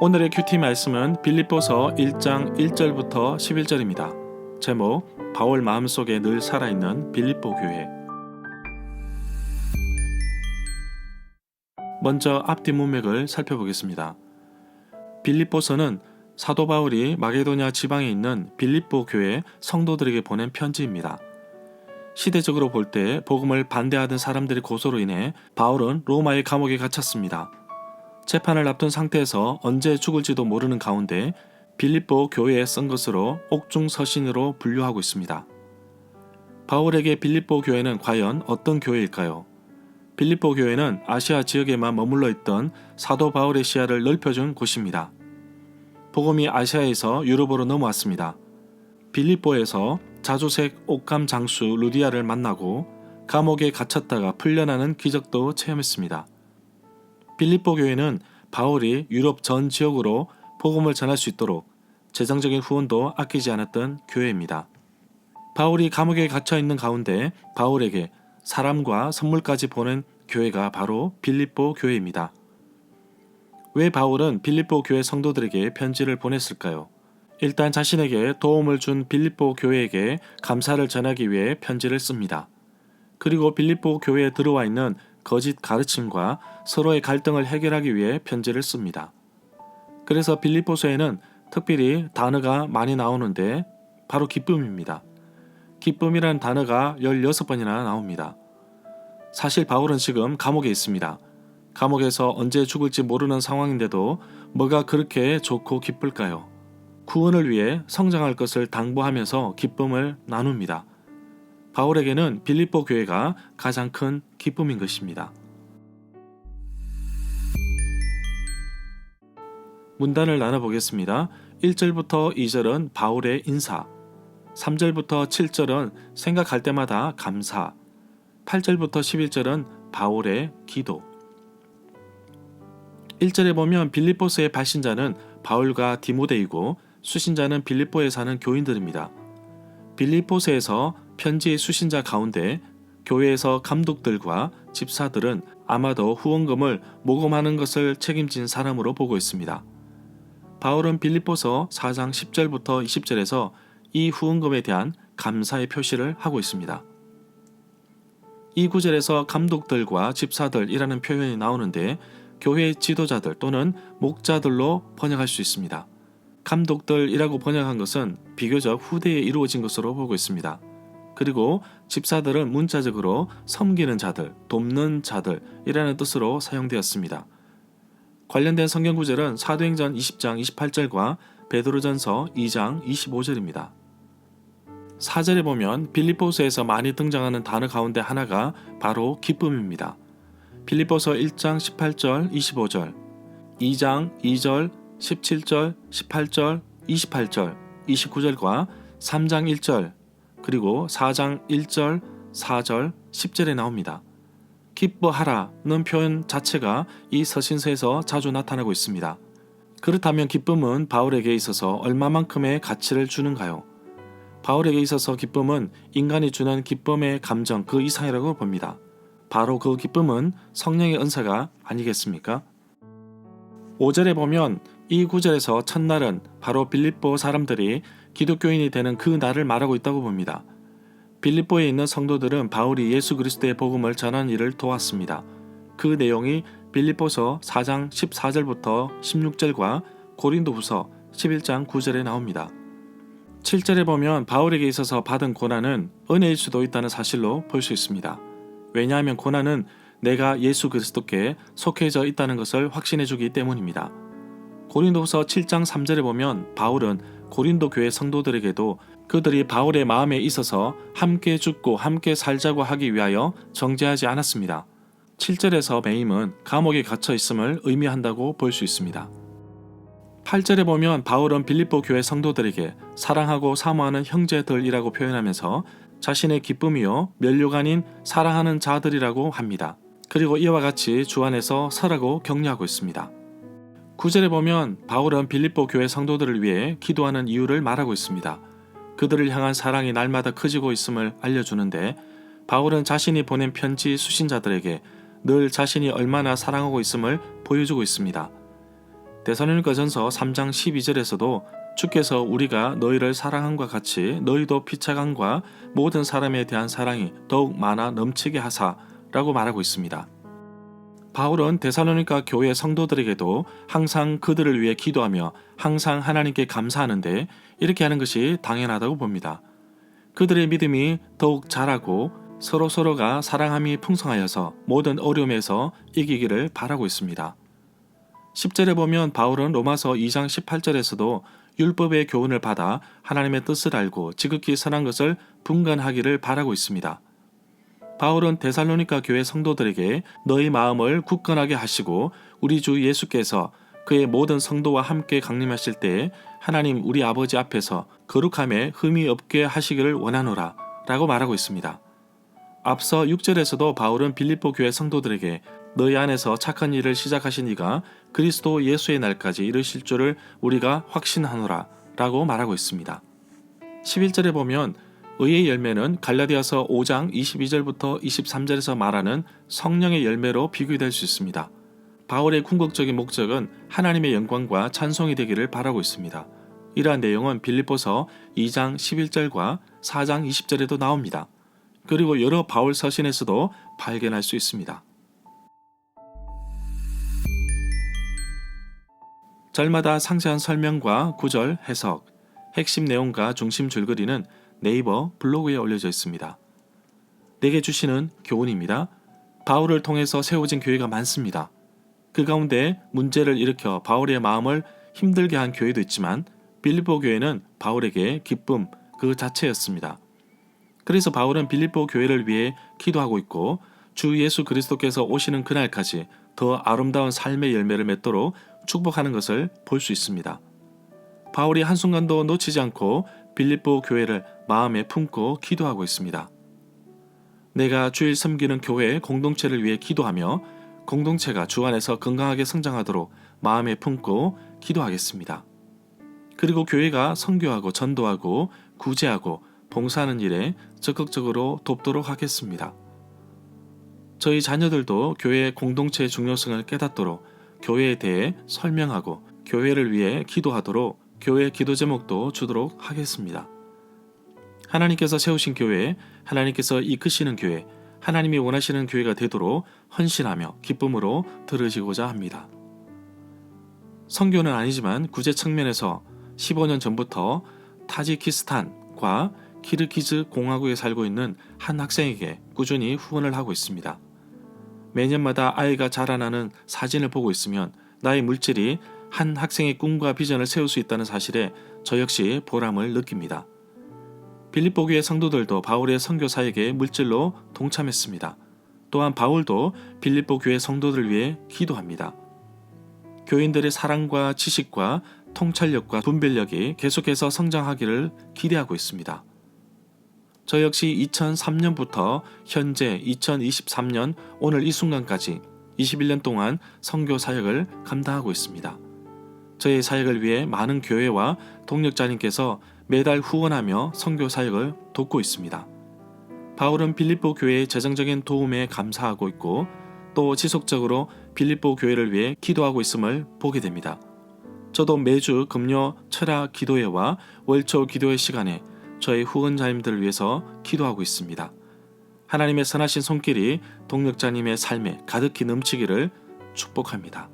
오늘의 큐티 말씀은 빌립보서 1장 1절부터 11절입니다. 제목, 바울 마음속에 늘 살아있는 빌립보 교회. 먼저 앞뒤 문맥을 살펴보겠습니다. 빌립보서는 사도 바울이 마게도냐 지방에 있는 빌립보 교회 성도들에게 보낸 편지입니다. 시대적으로 볼 때 복음을 반대하던 사람들의 고소로 인해 바울은 로마의 감옥에 갇혔습니다. 재판을 앞둔 상태에서 언제 죽을지도 모르는 가운데 빌립보 교회에 쓴 것으로 옥중서신으로 분류하고 있습니다. 바울에게 빌립보 교회는 과연 어떤 교회일까요? 빌립보 교회는 아시아 지역에만 머물러 있던 사도 바울의 시야를 넓혀준 곳입니다. 복음이 아시아에서 유럽으로 넘어왔습니다. 빌립보에서 자주색 옥감 장수 루디아를 만나고 감옥에 갇혔다가 풀려나는 기적도 체험했습니다. 빌립보 교회는 바울이 유럽 전 지역으로 복음을 전할 수 있도록 재정적인 후원도 아끼지 않았던 교회입니다. 바울이 감옥에 갇혀 있는 가운데 바울에게 사람과 선물까지 보낸 교회가 바로 빌립보 교회입니다. 왜 바울은 빌립보 교회 성도들에게 편지를 보냈을까요? 일단 자신에게 도움을 준 빌립보 교회에게 감사를 전하기 위해 편지를 씁니다. 그리고 빌립보 교회에 들어와 있는 거짓 가르침과 서로의 갈등을 해결하기 위해 편지를 씁니다. 그래서 빌립보서에는 특별히 단어가 많이 나오는데 바로 기쁨입니다. 기쁨이라는 단어가 16번이나 나옵니다. 사실 바울은 지금 감옥에 있습니다. 감옥에서 언제 죽을지 모르는 상황인데도 뭐가 그렇게 좋고 기쁠까요? 구원을 위해 성장할 것을 당부하면서 기쁨을 나눕니다. 바울에게는 빌립보 교회가 가장 큰 기쁨인 것입니다. 문단을 나눠보겠습니다. 1절부터 2절은 바울의 인사, 3절부터 7절은 생각할 때마다 감사, 8절부터 11절은 바울의 기도. 1절에 보면 빌립보서의 발신자는 바울과 디모데이고 수신자는 빌립보에 사는 교인들입니다. 빌립보서에서 편지의 수신자 가운데 교회에서 감독들과 집사들은 아마도 후원금을 모금하는 것을 책임진 사람으로 보고 있습니다. 바울은 빌립보서 4장 10절부터 20절에서 이 후원금에 대한 감사의 표시를 하고 있습니다. 이 구절에서 감독들과 집사들이라는 표현이 나오는데 교회의 지도자들 또는 목자들로 번역할 수 있습니다. 감독들이라고 번역한 것은 비교적 후대에 이루어진 것으로 보고 있습니다. 그리고 집사들은 문자적으로 섬기는 자들, 돕는 자들이라는 뜻으로 사용되었습니다. 관련된 성경 구절은 사도행전 20장 28절과 베드로전서 2장 25절입니다. 4절에 보면 빌립보서에서 많이 등장하는 단어 가운데 하나가 바로 기쁨입니다. 빌립보서 1장 18절 25절, 2장 2절 17절 18절 28절 29절과 3장 1절 그리고 4장 1절 4절 10절에 나옵니다. 기뻐하라는 표현 자체가 이 서신서에서 자주 나타나고 있습니다. 그렇다면 기쁨은 바울에게 있어서 얼마만큼의 가치를 주는가요? 바울에게 있어서 기쁨은 인간이 주는 기쁨의 감정 그 이상이라고 봅니다. 바로 그 기쁨은 성령의 은사가 아니겠습니까? 5절에 보면 이 구절에서 첫날은 바로 빌립보 사람들이 기독교인이 되는 그 날을 말하고 있다고 봅니다. 빌립보에 있는 성도들은 바울이 예수 그리스도의 복음을 전한 일을 도왔습니다. 그 내용이 빌립보서 4장 14절부터 16절과 고린도후서 11장 9절에 나옵니다. 7절에 보면 바울에게 있어서 받은 고난은 은혜일 수도 있다는 사실로 볼 수 있습니다. 왜냐하면 고난은 내가 예수 그리스도께 속해져 있다는 것을 확신해 주기 때문입니다. 고린도후서 7장 3절에 보면 바울은 고린도 교회 성도들에게도 그들이 바울의 마음에 있어서 함께 죽고 함께 살자고 하기 위하여 정죄하지 않았습니다. 7절에서 매임은 감옥에 갇혀 있음을 의미한다고 볼 수 있습니다. 8절에 보면 바울은 빌립보 교회 성도들에게 사랑하고 사모하는 형제들이라고 표현하면서 자신의 기쁨이요 면류가 아닌 사랑하는 자들이라고 합니다. 그리고 이와 같이 주 안에서 서라고 격려하고 있습니다. 9절에 보면 바울은 빌립보 교회 성도들을 위해 기도하는 이유를 말하고 있습니다. 그들을 향한 사랑이 날마다 커지고 있음을 알려주는데 바울은 자신이 보낸 편지 수신자들에게 늘 자신이 얼마나 사랑하고 있음을 보여주고 있습니다. 데살로니가전서 3장 12절에서도 주께서 우리가 너희를 사랑함과 같이 너희도 피차감과 모든 사람에 대한 사랑이 더욱 많아 넘치게 하사라고 말하고 있습니다. 바울은 데살로니가 교회 성도들에게도 항상 그들을 위해 기도하며 항상 하나님께 감사하는데 이렇게 하는 것이 당연하다고 봅니다. 그들의 믿음이 더욱 자라고 서로가 사랑함이 풍성하여서 모든 어려움에서 이기기를 바라고 있습니다. 10절에 보면 바울은 로마서 2장 18절에서도 율법의 교훈을 받아 하나님의 뜻을 알고 지극히 선한 것을 분간하기를 바라고 있습니다. 바울은 데살로니가 교회 성도들에게 너희 마음을 굳건하게 하시고 우리 주 예수께서 그의 모든 성도와 함께 강림하실 때에 하나님 우리 아버지 앞에서 거룩함에 흠이 없게 하시기를 원하노라 라고 말하고 있습니다. 앞서 6절에서도 바울은 빌립보 교회 성도들에게 너희 안에서 착한 일을 시작하신 이가 그리스도 예수의 날까지 이르실 줄을 우리가 확신하노라 라고 말하고 있습니다. 11절에 보면 의의 열매는 갈라디아서 5장 22절부터 23절에서 말하는 성령의 열매로 비교될 수 있습니다. 바울의 궁극적인 목적은 하나님의 영광과 찬송이 되기를 바라고 있습니다. 이러한 내용은 빌립보서 2장 11절과 4장 20절에도 나옵니다. 그리고 여러 바울 서신에서도 발견할 수 있습니다. 절마다 상세한 설명과 구절, 해석, 핵심 내용과 중심 줄거리는 네이버 블로그에 올려져 있습니다. 내게 주시는 교훈입니다. 바울을 통해서 세워진 교회가 많습니다. 그 가운데 문제를 일으켜 바울의 마음을 힘들게 한 교회도 있지만 빌립보 교회는 바울에게 기쁨 그 자체였습니다. 그래서 바울은 빌립보 교회를 위해 기도하고 있고 주 예수 그리스도께서 오시는 그날까지 더 아름다운 삶의 열매를 맺도록 축복하는 것을 볼 수 있습니다. 바울이 한순간도 놓치지 않고 빌립보 교회를 마음에 품고 기도하고 있습니다. 내가 주일 섬기는 교회 공동체를 위해 기도하며 공동체가 주 안에서 건강하게 성장하도록 마음에 품고 기도하겠습니다. 그리고 교회가 선교하고 전도하고 구제하고 봉사하는 일에 적극적으로 돕도록 하겠습니다. 저희 자녀들도 교회 공동체의 중요성을 깨닫도록 교회에 대해 설명하고 교회를 위해 기도하도록 교회 기도 제목도 주도록 하겠습니다. 하나님께서 세우신 교회, 하나님께서 이끄시는 교회, 하나님이 원하시는 교회가 되도록 헌신하며 기쁨으로 들으시고자 합니다. 선교는 아니지만 구제 측면에서 15년 전부터 타지키스탄과 키르기즈 공화국에 살고 있는 한 학생에게 꾸준히 후원을 하고 있습니다. 매년마다 아이가 자라나는 사진을 보고 있으면 나의 물질이 한 학생의 꿈과 비전을 세울 수 있다는 사실에 저 역시 보람을 느낍니다. 빌립보 교회 성도들도 바울의 선교 사역에 물질로 동참했습니다. 또한 바울도 빌립보 교회 성도들을 위해 기도합니다. 교인들의 사랑과 지식과 통찰력과 분별력이 계속해서 성장하기를 기대하고 있습니다. 저 역시 2003년부터 현재 2023년 오늘 이 순간까지 21년 동안 선교 사역을 감당하고 있습니다. 저의 사역을 위해 많은 교회와 동력자님께서 매달 후원하며 선교 사역을 돕고 있습니다. 바울은 빌립보 교회의 재정적인 도움에 감사하고 있고 또 지속적으로 빌립보 교회를 위해 기도하고 있음을 보게 됩니다. 저도 매주 금요 철야 기도회와 월초 기도회 시간에 저의 후원자님들을 위해서 기도하고 있습니다. 하나님의 선하신 손길이 동력자님의 삶에 가득히 넘치기를 축복합니다.